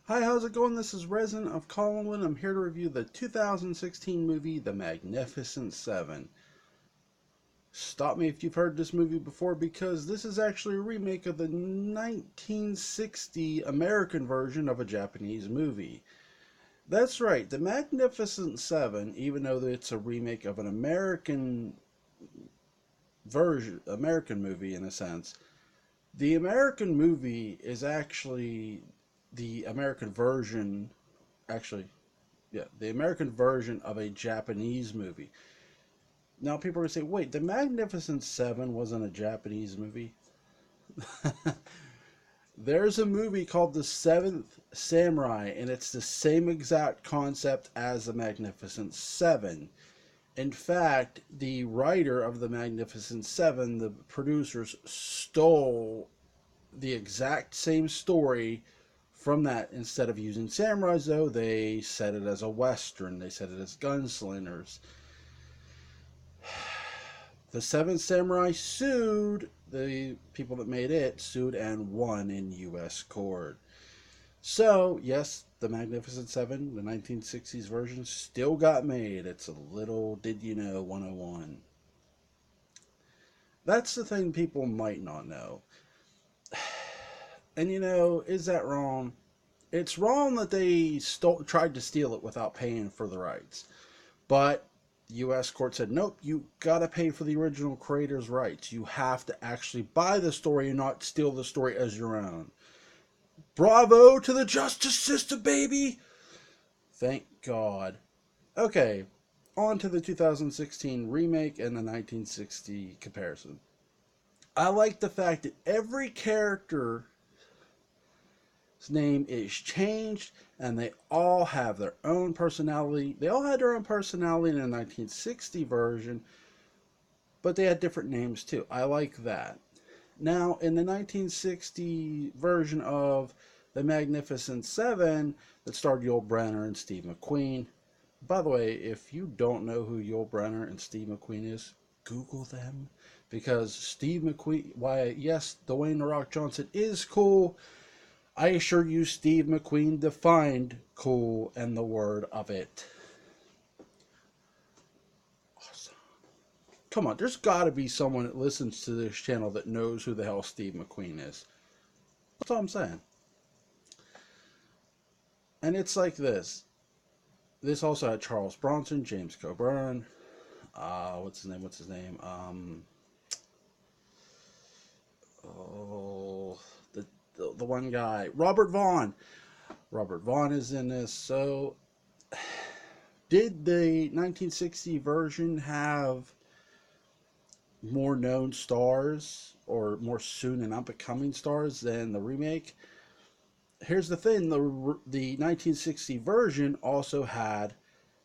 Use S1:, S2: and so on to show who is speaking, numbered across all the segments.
S1: Hi, how's it going? This is Resin of Collinwood. I'm here to review the 2016 movie, The Magnificent Seven. Stop me if you've heard this movie before because this is actually a remake of the 1960 American version of a Japanese movie. That's right, The Magnificent Seven, even though it's a remake of an American movie in a sense, the American movie is actually the American version, actually yeah, the American version of a Japanese movie. Now people are going to say, wait, The Magnificent Seven wasn't a Japanese movie? There's a movie called The Seventh Samurai, and it's the same exact concept as The Magnificent Seven. In fact, the writer of The Magnificent Seven, the producers, stole the exact same story from that. Instead of using samurais, though, they said it as a western. They said it as gunslingers. The Seven Samurai sued the people that made it, sued and won in U.S. court. So, yes, the Magnificent Seven, the 1960s version, still got made. It's a little did you know 101. That's the thing people might not know. And is that wrong? It's wrong that they tried to steal it without paying for the rights. But U.S. court said, nope, you gotta pay for the original creator's rights. You have to actually buy the story and not steal the story as your own. Bravo to the justice system, baby! Thank God. Okay, on to the 2016 remake and the 1960 comparison. I like the fact that every character's name is changed and they all have their own personality. They all had their own personality in the 1960 version, but they had different names too. I like that. Now, in the 1960 version of The Magnificent Seven, that starred Yul Brynner and Steve McQueen. By the way, if you don't know who Yul Brynner and Steve McQueen is, Google them. Because Steve McQueen, why, yes, Dwayne The Rock Johnson is cool. I assure you, Steve McQueen defined cool and the word of it. Awesome. Come on, there's got to be someone that listens to this channel that knows who the hell Steve McQueen is. That's all I'm saying. And it's like this. This also had Charles Bronson, James Coburn. What's his name? Oh, the one guy, Robert Vaughn. Robert Vaughn is in this. So, did the 1960 version have more known stars or more soon and up and coming stars than the remake? Here's the thing: the 1960 version also had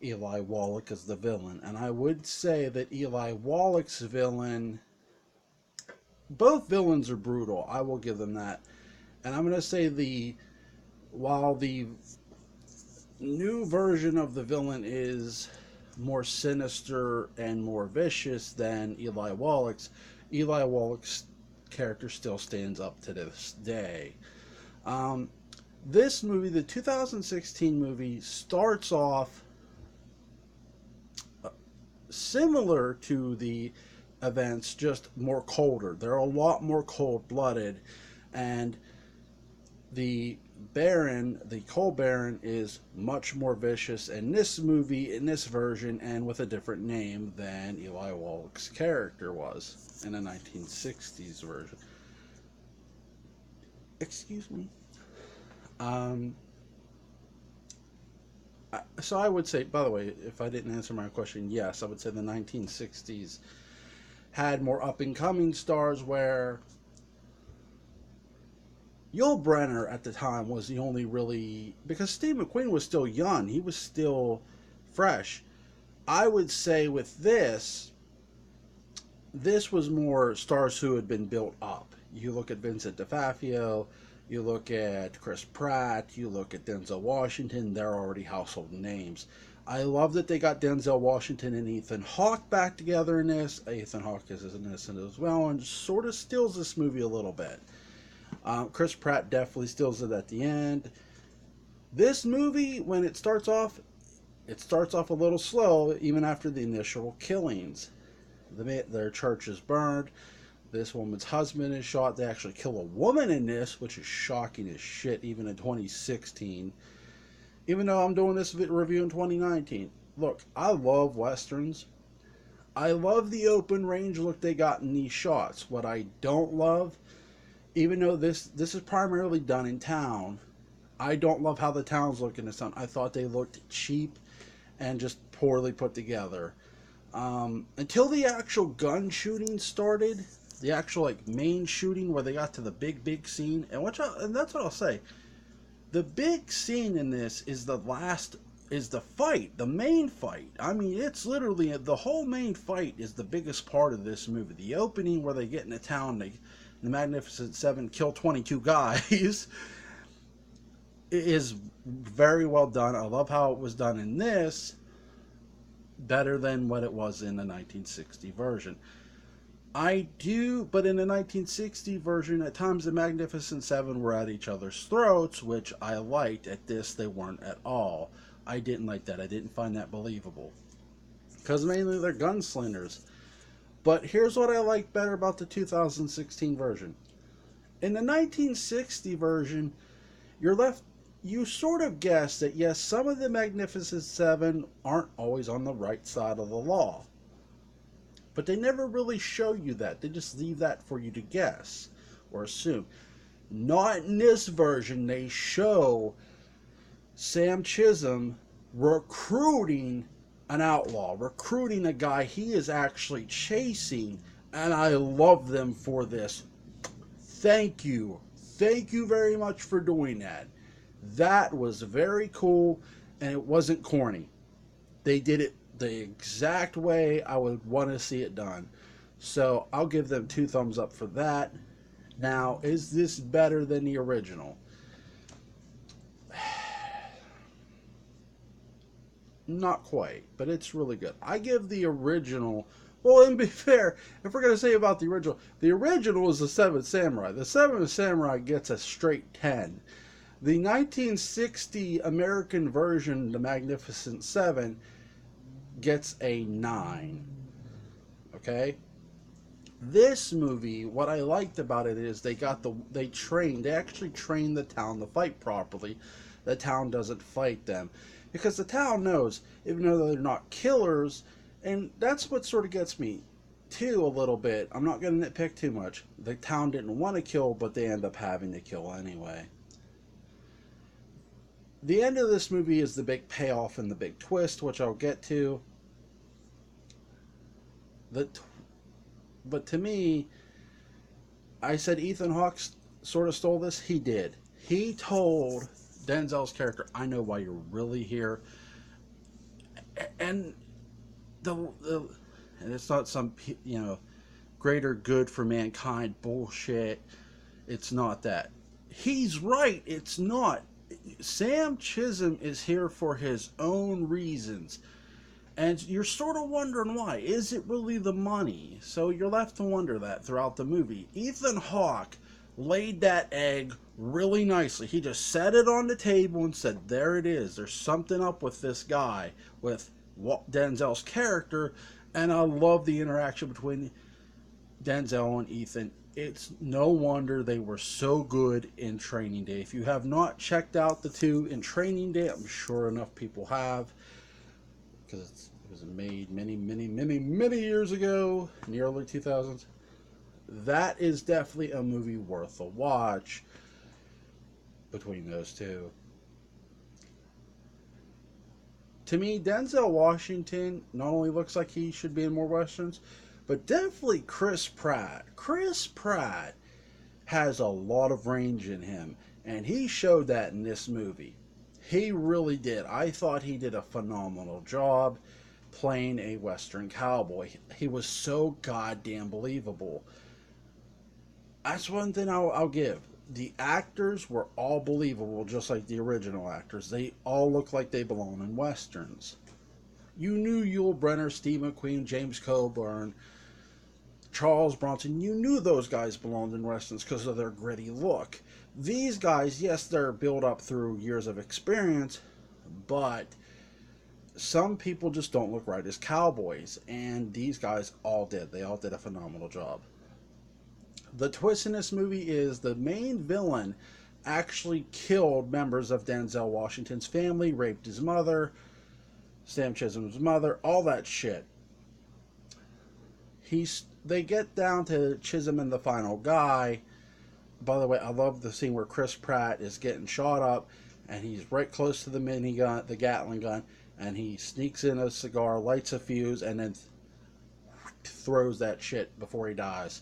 S1: Eli Wallach as the villain, and I would say that Eli Wallach's villain, both villains are brutal. I will give them that, and I'm going to say while the new version of the villain is more sinister and more vicious than Eli Wallach's, Eli Wallach's character still stands up to this day. This movie, the 2016 movie, starts off similar to the events, just more colder. They're a lot more cold blooded, and the Coal Baron, is much more vicious in this movie, in this version, and with a different name than Eli Wallach's character was in the 1960s version. Excuse me. Um, so I would say, by the way, if I didn't answer my question, yes, I would say the 1960s had more up and coming stars where Yul Brynner at the time was the only really, because Steve McQueen was still young, he was still fresh. I would say with this was more stars who had been built up. You look at Vincent D'Onofrio, you look at Chris Pratt, you look at Denzel Washington, they're already household names. I love that they got Denzel Washington and Ethan Hawke back together in this. Ethan Hawke is innocent as well and sort of steals this movie a little bit. Chris Pratt definitely steals it at the end. This movie, when it starts off a little slow, even after the initial killings. Their church is burned. This woman's husband is shot. They actually kill a woman in this, which is shocking as shit, even in 2016. Even though I'm doing this review in 2019. Look, I love westerns. I love the open range look they got in these shots. What I don't love, even though this is primarily done in town, I don't love how the towns look in this town. I thought they looked cheap and just poorly put together. Until the actual gun shooting started, the actual like main shooting where they got to the big scene, and that's what I'll say. The big scene in this is the fight, the main fight. I mean, it's literally the whole main fight is the biggest part of this movie. The opening where they get into town, the Magnificent Seven kill 22 guys. Is very well done. I love how it was done in this. Better than what it was in the 1960 version. I do, but in the 1960 version, at times the Magnificent Seven were at each other's throats, which I liked. At this, they weren't at all. I didn't like that. I didn't find that believable. Because mainly they're gunslingers. But here's what I like better about the 2016 version. In the 1960 version, you sort of guess that yes, some of the Magnificent Seven aren't always on the right side of the law. But they never really show you that. They just leave that for you to guess or assume. Not in this version. They show Sam Chisholm recruiting an outlaw, recruiting a guy he is actually chasing, and I love them for this. Thank you. Thank you very much for doing that. That was very cool, and it wasn't corny. They did it the exact way I would want to see it done. So I'll give them 2 thumbs up for that. Now, is this better than the original? Not quite, but it's really good. I give the original, well, and be fair, if we're going to say about the original is the Seventh Samurai. The Seventh Samurai gets a straight 10. The 1960 American version, The Magnificent Seven, gets a 9. Okay? This movie, what I liked about it is they actually trained the town to fight properly. The town doesn't fight them. Because the town knows, even though they're not killers, and that's what sort of gets me too a little bit. I'm not going to nitpick too much. The town didn't want to kill, but they end up having to kill anyway. The end of this movie is the big payoff and the big twist, which I'll get to. But to me, I said Ethan Hawke sort of stole this. He did. He told Denzel's character, I know why you're really here. And and it's not some, greater good for mankind bullshit. It's not that. He's right. It's not. Sam Chisholm is here for his own reasons. And you're sort of wondering why. Is it really the money? So you're left to wonder that throughout the movie. Ethan Hawke laid that egg really nicely. He just set it on the table and said, there it is. There's something up with this guy, with Denzel's character. And I love the interaction between Denzel and Ethan. It's no wonder they were so good in Training Day. If you have not checked out the two in Training Day, I'm sure enough people have, because it was made many years ago in the early 2000s. That is definitely a movie worth a watch between those two. To me, Denzel Washington not only looks like he should be in more westerns, but definitely Chris Pratt. Chris Pratt has a lot of range in him, and he showed that in this movie. He really did. I thought he did a phenomenal job playing a Western cowboy. He was so goddamn believable. That's one thing I'll give. The actors were all believable, just like the original actors. They all look like they belong in Westerns. You knew Yul Brynner, Steve McQueen, James Coburn. Charles Bronson, you knew those guys belonged in westerns because of their gritty look. These guys, yes, they're built up through years of experience, but some people just don't look right as cowboys, and these guys all did. They all did a phenomenal job. The twist in this movie is the main villain actually killed members of Denzel Washington's family, raped his mother, Sam Chisholm's mother, all that shit. They get down to Chisholm and the final guy. By the way, I love the scene where Chris Pratt is getting shot up, and he's right close to the minigun, the Gatling gun, and he sneaks in a cigar, lights a fuse, and then throws that shit before he dies.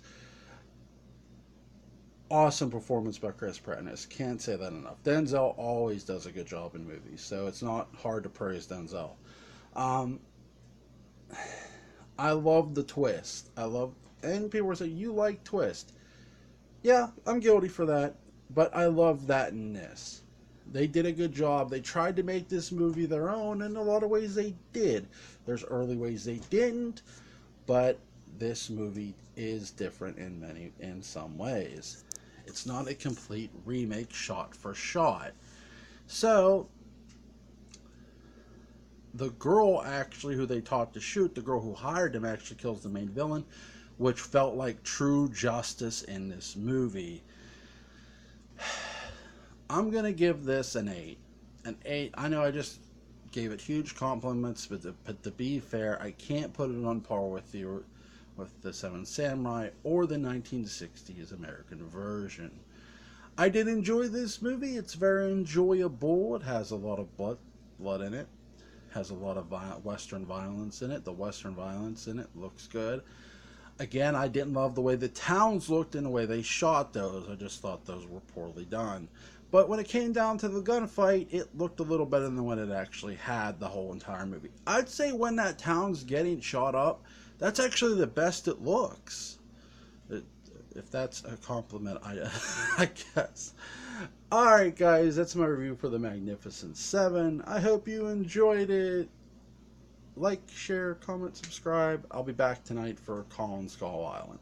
S1: Awesome performance by Chris Pratt in this. Can't say that enough. Denzel always does a good job in movies, so it's not hard to praise Denzel. Um, I love the twist. And people say, you like twist. Yeah, I'm guilty for that, but I love that in this. They did a good job. They tried to make this movie their own. In a lot of ways, they did. There's early ways they didn't, but this movie is different in some ways. It's not a complete remake shot for shot. So, the girl actually who they taught to shoot, the girl who hired him, actually kills the main villain, which felt like true justice in this movie. I'm going to give this an 8. An 8. I know I just gave it huge compliments, but to be fair, I can't put it on par with the Seven Samurai or the 1960s American version. I did enjoy this movie. It's very enjoyable. It has a lot of blood in it. Has a lot of Western violence in it. The Western violence in it looks good. Again, I didn't love the way the towns looked and the way they shot those. I just thought those were poorly done. But when it came down to the gunfight, it looked a little better than what it actually had the whole entire movie. I'd say when that town's getting shot up, that's actually the best it looks. If that's a compliment, I guess. Alright guys, that's my review for The Magnificent Seven. I hope you enjoyed it. Like, share, comment, subscribe. I'll be back tonight for Call on Skull Island.